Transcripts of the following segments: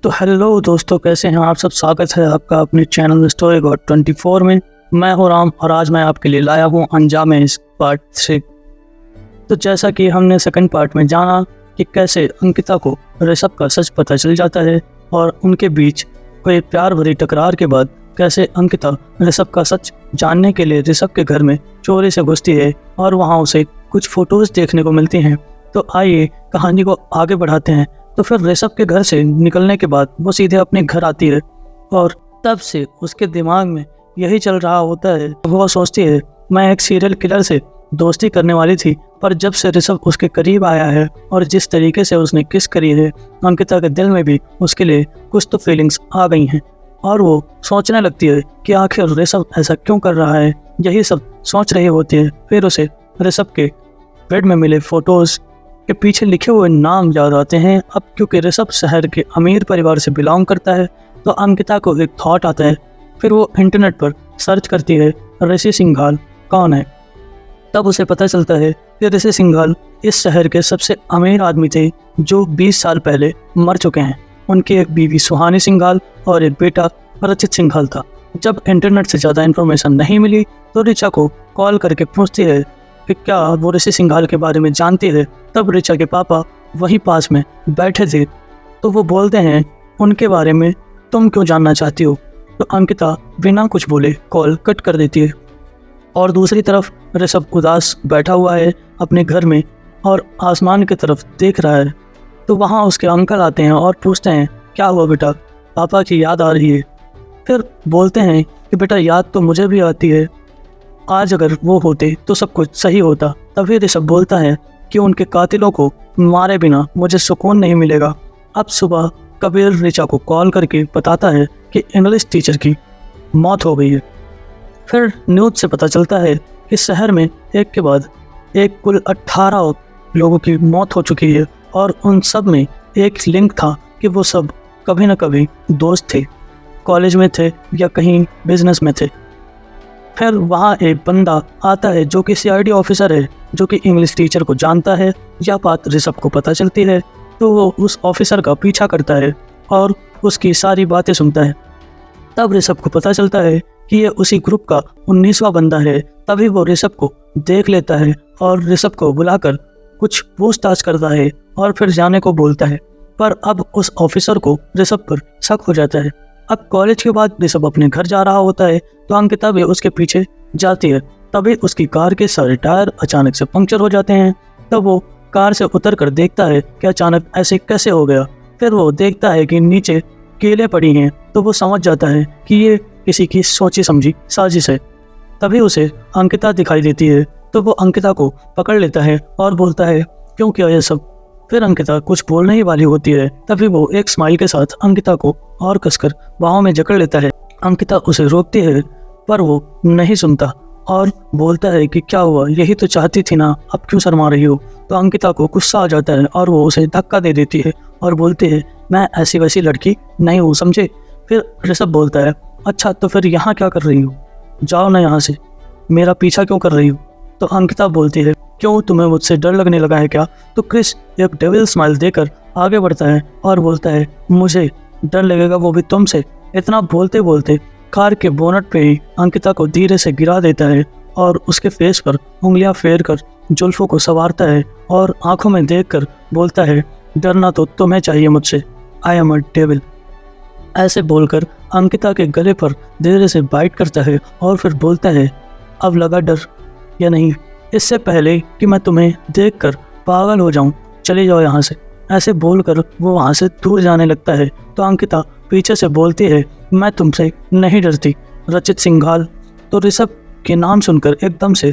तो हेलो दोस्तों, कैसे हैं आप सब। स्वागत है आपका अपने चैनल स्टोरी गॉड 24 में। मैं हूं राम और आज मैं आपके लिए लाया हूं अंजाम इस पार्ट 3। तो जैसा कि हमने सेकंड पार्ट में जाना कि कैसे अंकिता को ऋषभ का सच पता चल जाता है और उनके बीच कोई प्यार भरी टकरार के बाद कैसे अंकिता ऋषभ का सच जानने के लिए ऋषभ के घर में चोरी से घुसती है और वहाँ उसे कुछ फोटोज देखने को मिलती हैं। तो आइए कहानी को आगे बढ़ाते हैं। तो फिर ऋषभ के घर से निकलने के बाद वो सीधे अपने घर आती है और तब से उसके दिमाग में यही चल रहा होता है। वो सोचती है मैं एक सीरियल किलर से दोस्ती करने वाली थी, पर जब से ऋषभ उसके करीब आया है और जिस तरीके से उसने किस करी है, अंकिता के दिल में भी उसके लिए कुछ तो फीलिंग्स आ गई हैं और वो सोचने लगती है कि आखिर ऋषभ ऐसा क्यों कर रहा है। यही सब सोच रही होती है। फिर उसे ऋषभ के बेड में मिले फोटोज के पीछे लिखे हुए नाम याद आते हैं। अब क्योंकि ऋषभ शहर के अमीर परिवार से बिलोंग करता है तो अंकिता को एक थॉट आता है। फिर वो इंटरनेट पर सर्च करती है ऋषि सिंघाल कौन है। तब उसे पता चलता है कि ऋषि सिंघाल इस शहर के सबसे अमीर आदमी थे जो 20 साल पहले मर चुके हैं। उनकी एक बीवी सुहानी सिंघाल और एक बेटा रचित सिंघाल था। जब इंटरनेट से ज़्यादा इन्फॉर्मेशन नहीं मिली तो ऋचा को कॉल करके पूछती है कि क्या वो ऋषि सिंघाल के बारे में जानती है। तब ऋचा के पापा वहीं पास में बैठे थे तो वो बोलते हैं उनके बारे में तुम क्यों जानना चाहती हो। तो अंकिता बिना कुछ बोले कॉल कट कर देती है और दूसरी तरफ ऋषभ उदास बैठा हुआ है अपने घर में और आसमान की तरफ देख रहा है। तो वहाँ उसके अंकल आते हैं और पूछते हैं क्या हुआ बेटा, पापा की याद आ रही है। फिर बोलते हैं कि बेटा याद तो मुझे भी आती है, आज अगर वो होते तो सब कुछ सही होता। तभी ऋषभ बोलता है कि उनके कातिलों को मारे बिना मुझे सुकून नहीं मिलेगा। अब सुबह कबीर ऋचा को कॉल करके बताता है कि इंग्लिश टीचर की मौत हो गई है। फिर न्यूज़ से पता चलता है कि शहर में एक के बाद एक कुल 18 लोगों की मौत हो चुकी है और उन सब में एक लिंक था कि वो सब कभी ना कभी दोस्त थे, कॉलेज में थे या कहीं बिजनेस में थे। फिर वहाँ एक बंदा आता है जो कि सीआईडी ऑफिसर है जो कि इंग्लिश टीचर को जानता है। यह बात ऋषभ को पता चलती है तो वो उस ऑफिसर का पीछा करता है और उसकी सारी बातें सुनता है। तब ऋषभ को पता चलता है कि ये उसी ग्रुप का 19वां बंदा है। तभी वो ऋषभ को देख लेता है और ऋषभ को बुलाकर कुछ पूछताछ करता है और फिर जाने को बोलता है। पर अब उस ऑफिसर को ऋषभ पर शक हो जाता है। अब कॉलेज के बाद ऋषभ अपने घर जा रहा होता है तो अंकिता भी उसके पीछे जाती है। तभी उसकी कार के सारे टायर अचानक से पंक्चर हो जाते हैं। तब वो कार से उतर कर देखता है कि अचानक ऐसे कैसे हो गया। फिर वो देखता है कि नीचे कीलें पड़ी हैं तो वो समझ जाता है कि ये किसी की सोची समझी साजिश है। तभी उसे अंकिता दिखाई देती है तो वो अंकिता को पकड़ लेता है और बोलता है क्यों किया ये सब। फिर अंकिता कुछ बोलने ही वाली होती है तभी वो एक स्माइल के साथ अंकिता को और कसकर बाहों में जकड़ लेता है। अंकिता उसे रोकती है पर वो नहीं सुनता और बोलता है कि क्या हुआ, यही तो चाहती थी ना, अब क्यों शर्मा रही हो। तो अंकिता को गुस्सा आ जाता है और वो उसे धक्का दे देती है और बोलती है मैं ऐसी वैसी लड़की नहीं हूँ, समझे। फिर ऋषभ बोलता है अच्छा तो फिर यहाँ क्या कर रही हो, जाओ ना यहाँ से, मेरा पीछा क्यों कर रही हो। तो अंकिता बोलती है क्यों, तुम्हें मुझसे डर लगने लगा है क्या। तो क्रिस एक डेविल स्माइल देकर आगे बढ़ता है और बोलता है मुझे डर लगेगा, वो भी तुमसे। इतना बोलते बोलते कार के बोनट पे ही अंकिता को धीरे से गिरा देता है और उसके फेस पर उंगलियां फेर कर जुल्फों को संवारता है और आंखों में देखकर बोलता है डरना तो तुम्हें चाहिए मुझसे, आई एम अ डेविल। ऐसे बोलकर अंकिता के गले पर धीरे से बाइट करता है और फिर बोलता है अब लगा डर या नहीं, इससे पहले कि मैं तुम्हें देखकर पागल हो जाऊं, चले जाओ यहाँ से। ऐसे बोलकर वो वहाँ से दूर जाने लगता है तो अंकिता पीछे से बोलती है मैं तुमसे नहीं डरती, रचित सिंघाल। तो ऋषभ के नाम सुनकर एकदम से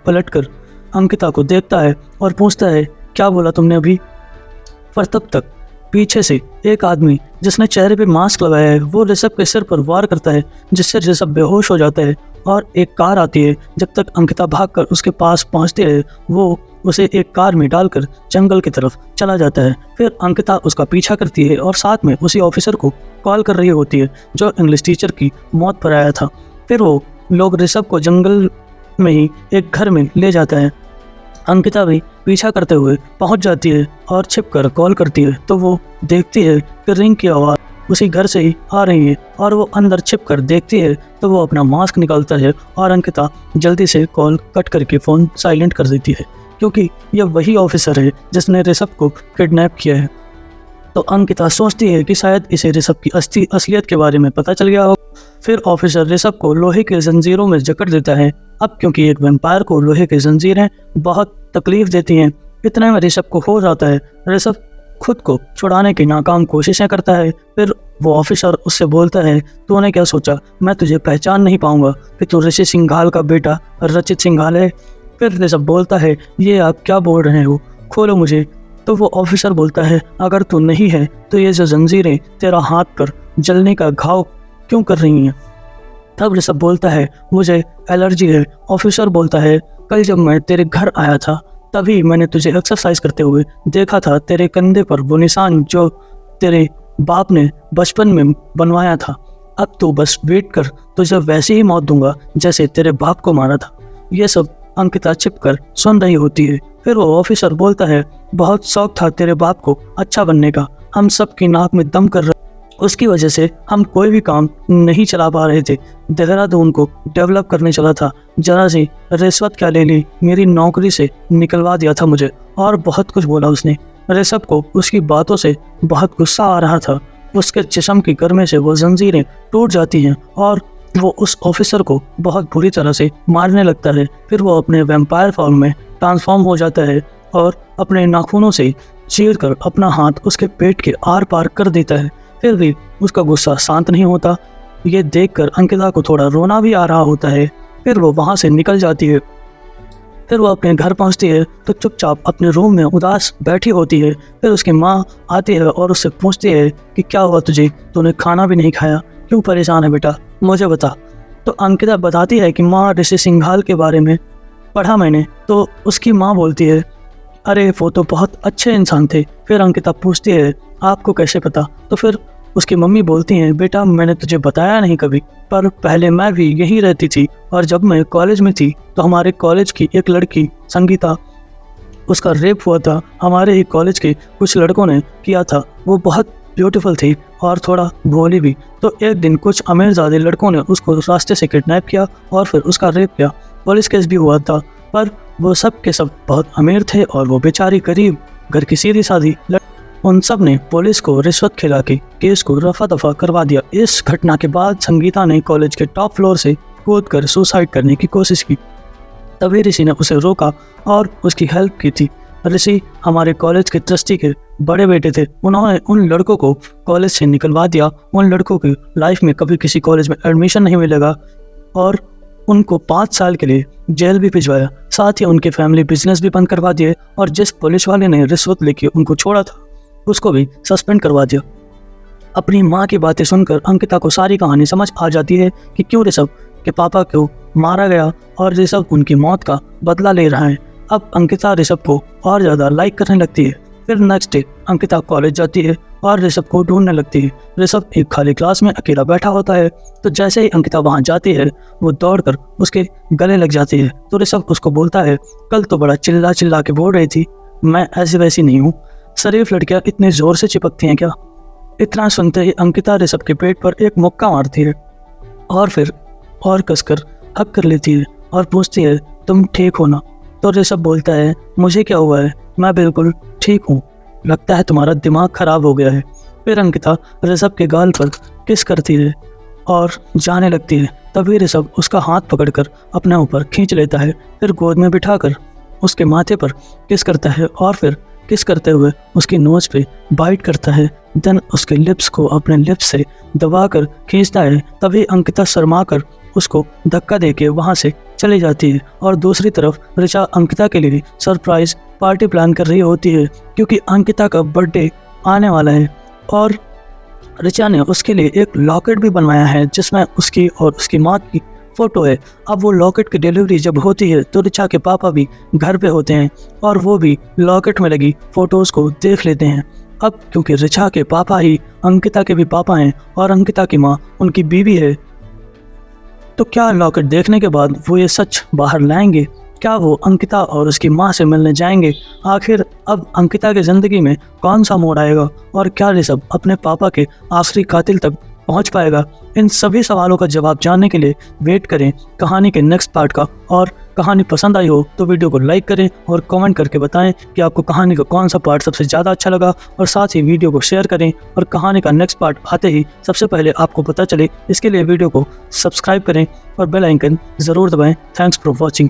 पलटकर अंकिता को देखता है और पूछता है क्या बोला तुमने अभी। पर तब तक पीछे से एक आदमी जिसने चेहरे पे मास्क लगाया है वो ऋषभ के सिर पर वार करता है जिससे ऋषभ बेहोश हो जाता है और एक कार आती है। जब तक अंकिता भागकर उसके पास पहुंचती है वो उसे एक कार में डालकर जंगल की तरफ चला जाता है। फिर अंकिता उसका पीछा करती है और साथ में उसी ऑफिसर को कॉल कर रही होती है जो इंग्लिश टीचर की मौत पर आया था। फिर वो लोग ऋषभ को जंगल में ही एक घर में ले जाता है। अंकिता भी पीछा करते हुए पहुंच जाती है और छिपकर कॉल करती है तो वो देखती है कि रिंग की आवाज़ उसी घर से ही आ रही है और वो अंदर छिप कर देखती है तो वो अपना मास्क निकालता है और अंकिता जल्दी से कॉल कट करके फ़ोन साइलेंट कर देती है, क्योंकि यह वही ऑफिसर है जिसने ऋषभ को किडनैप किया है। तो अंकिता सोचती है कि शायद इसे ऋषभ की असलियत के बारे में पता चल गया हो। फिर ऑफिसर ऋषभ को लोहे के जंजीरों में जकड़ देता है। अब क्योंकि एक वैम्पायर को लोहे के जंजीरें बहुत तकलीफ देती हैं, इतने में ऋषभ को हो जाता है। ऋषभ खुद को छुड़ाने की नाकाम कोशिशें करता है। फिर वो ऑफिसर उससे बोलता है, तूने क्या सोचा मैं तुझे पहचान नहीं पाऊंगा कि तू ऋषि सिंघाल का बेटा रचित सिंघाल है। फिर ऋषभ बोलता है, ये आप क्या बोल रहे हो, खोलो मुझे। तो वो ऑफिसर बोलता है, अगर तू नहीं है तो ये जो जंजीरें तेरा हाथ पर जलने का घाव क्यों कर रही हैं। तब ऋषभ बोलता है, मुझे एलर्जी है। ऑफिसर बोलता है, कल जब मैं तेरे घर आया था तभी मैंने तुझे एक्सरसाइज करते हुए देखा था। तेरे कंधे पर वो निशान जो तेरे बाप ने बचपन में बनवाया था। अब तू बस वेट कर, तुझे वैसे ही मौत दूंगा जैसे तेरे बाप को मारा था। ये सब अंकिता छिपकर सुन रही होती है। फिर वो ऑफिसर बोलता है, बहुत शौक था तेरे बाप को अच्छा बनने का, हम सब की नाक में दम कर रहे, उसकी वजह से हम कोई भी काम नहीं चला पा रहे थे। देहरादून को डेवलप करने चला था, जरा सी रिश्वत क्या ले ली, मेरी नौकरी से निकलवा दिया था मुझे, और बहुत कुछ बोला उसने। ऋषभ को उसकी बातों से बहुत गुस्सा आ रहा था। उसके जिस्म की गर्मी से वो जंजीरें टूट जाती हैं और वो उस ऑफिसर को बहुत बुरी तरह से मारने लगता है। फिर वो अपने वैम्पायर फॉर्म में ट्रांसफॉर्म हो जाता है और अपने नाखूनों से चीरकर अपना हाथ उसके पेट के आर पार कर देता है। फिर भी उसका गुस्सा शांत नहीं होता। ये देखकर अंकिता को थोड़ा रोना भी आ रहा होता है। फिर वो वहाँ से निकल जाती है। फिर वो अपने घर पहुँचती है तो चुपचाप अपने रूम में उदास बैठी होती है। फिर उसकी माँ आती है और उससे पूछती है कि क्या हुआ तुझे, तूने खाना भी नहीं खाया, क्यों परेशान है बेटा, मुझे बता। तो अंकिता बताती है कि माँ, ऋषि सिंघाल के बारे में पढ़ा मैंने। तो उसकी माँ बोलती है, अरे वो तो बहुत अच्छे इंसान थे। फिर अंकिता पूछती है, आपको कैसे पता। तो फिर उसकी मम्मी बोलती हैं, बेटा मैंने तुझे बताया नहीं कभी, पर पहले मैं भी यहीं रहती थी और जब मैं कॉलेज में थी तो हमारे कॉलेज की एक लड़की संगीता, उसका रेप हुआ था। हमारे ही कॉलेज के कुछ लड़कों ने किया था। वो बहुत ब्यूटीफुल थी और थोड़ा भोली भी। तो एक दिन कुछ अमीरजादे लड़कों ने उसको रास्ते से किडनैप किया और फिर उसका रेप किया। पुलिस केस भी हुआ था, पर वो सब के सब बहुत अमीर थे और वो बेचारी गरीब घर की सीधी सादी। उन सब ने पुलिस को रिश्वत खिला के केस को रफा दफा करवा दिया। इस घटना के बाद संगीता ने कॉलेज के टॉप फ्लोर से कूदकर सुसाइड करने की कोशिश की। तभी ऋषि ने उसे रोका और उसकी हेल्प की थी। ऋषि हमारे कॉलेज के ट्रस्टी के बड़े बेटे थे। उन्होंने उन लड़कों को कॉलेज से निकलवा दिया। उन लड़कों की लाइफ में कभी किसी कॉलेज में एडमिशन नहीं मिलेगा और उनको 5 साल के लिए जेल भी भिजवाया। साथ ही उनके फैमिली बिजनेस भी बंद करवा दिए और जिस पुलिस वाले ने रिश्वत लेके उनको छोड़ा था उसको भी सस्पेंड करवा दिया। अपनी माँ की बातें सुनकर अंकिता को सारी कहानी समझ आ जाती है कि क्यों ऋषभ के पापा को मारा गया और ऋषभ उनकी मौत का बदला ले रहा है। अब अंकिता ऋषभ को और ज़्यादा लाइक करने लगती है। फिर नेक्स्ट डे अंकिता कॉलेज जाती है और ऋषभ को ढूंढने लगती है। ऋषभ एक खाली क्लास में अकेला बैठा होता है। तो जैसे ही अंकिता वहाँ जाती है वो दौड़कर उसके गले लग जाती है। तो ऋषभ उसको बोलता है, कल तो बड़ा चिल्ला चिल्ला के बोल रही थी, मैं ऐसी वैसी नहीं हूँ, शरीफ लड़कियाँ इतने ज़ोर से चिपकती हैं क्या। इतना सुनते ही अंकिता ऋषभ के पेट पर एक मुक्का मारती है और फिर और कसकर हक कर लेती है और पूछती है, तुम ठीक हो ना। तो ऋषभ बोलता है, मुझे क्या हुआ है, मैं बिल्कुल ठीक हूँ, लगता है तुम्हारा दिमाग खराब हो गया है। फिर अंकिता ऋषभ के गाल पर किस करती है और जाने लगती है। तभी ऋषभ उसका हाथ पकड़कर अपने ऊपर खींच लेता है। फिर गोद में बिठाकर उसके माथे पर किस करता है और फिर किस करते हुए उसकी नोज पे बाइट करता है। देन उसके लिप्स को अपने लिप्स से दबाकर खींचता है। तभी अंकिता शर्मा कर उसको धक्का देके वहाँ से चली जाती है और दूसरी तरफ ऋचा अंकिता के लिए सरप्राइज पार्टी प्लान कर रही होती है क्योंकि अंकिता का बर्थडे आने वाला है और ऋचा ने उसके लिए एक लॉकेट भी बनवाया है जिसमें उसकी और उसकी माँ की फ़ोटो है। अब वो लॉकेट की डिलीवरी जब होती है तो ऋचा के पापा भी घर पे होते हैं और वो भी लॉकेट में लगी फ़ोटोज़ को देख लेते हैं। अब क्योंकि ऋचा के पापा ही अंकिता के भी पापा हैं और अंकिता की माँ उनकी बीवी है, तो क्या लॉकेट देखने के बाद वो ये सच बाहर लाएंगे क्या वो अंकिता और उसकी माँ से मिलने जाएंगे? आखिर अब अंकिता की ज़िंदगी में कौन सा मोड़ आएगा और क्या ऋषभ अपने पापा के आखिरी कातिल तक पहुंच पाएगा? इन सभी सवालों का जवाब जानने के लिए वेट करें कहानी के नेक्स्ट पार्ट का। और कहानी पसंद आई हो तो वीडियो को लाइक करें और कमेंट करके बताएं कि आपको कहानी का कौन सा पार्ट सबसे ज़्यादा अच्छा लगा, और साथ ही वीडियो को शेयर करें और कहानी का नेक्स्ट पार्ट आते ही सबसे पहले आपको पता चले इसके लिए वीडियो को सब्सक्राइब करें और बेल आइकन ज़रूर दबाएं। Thanks for watching.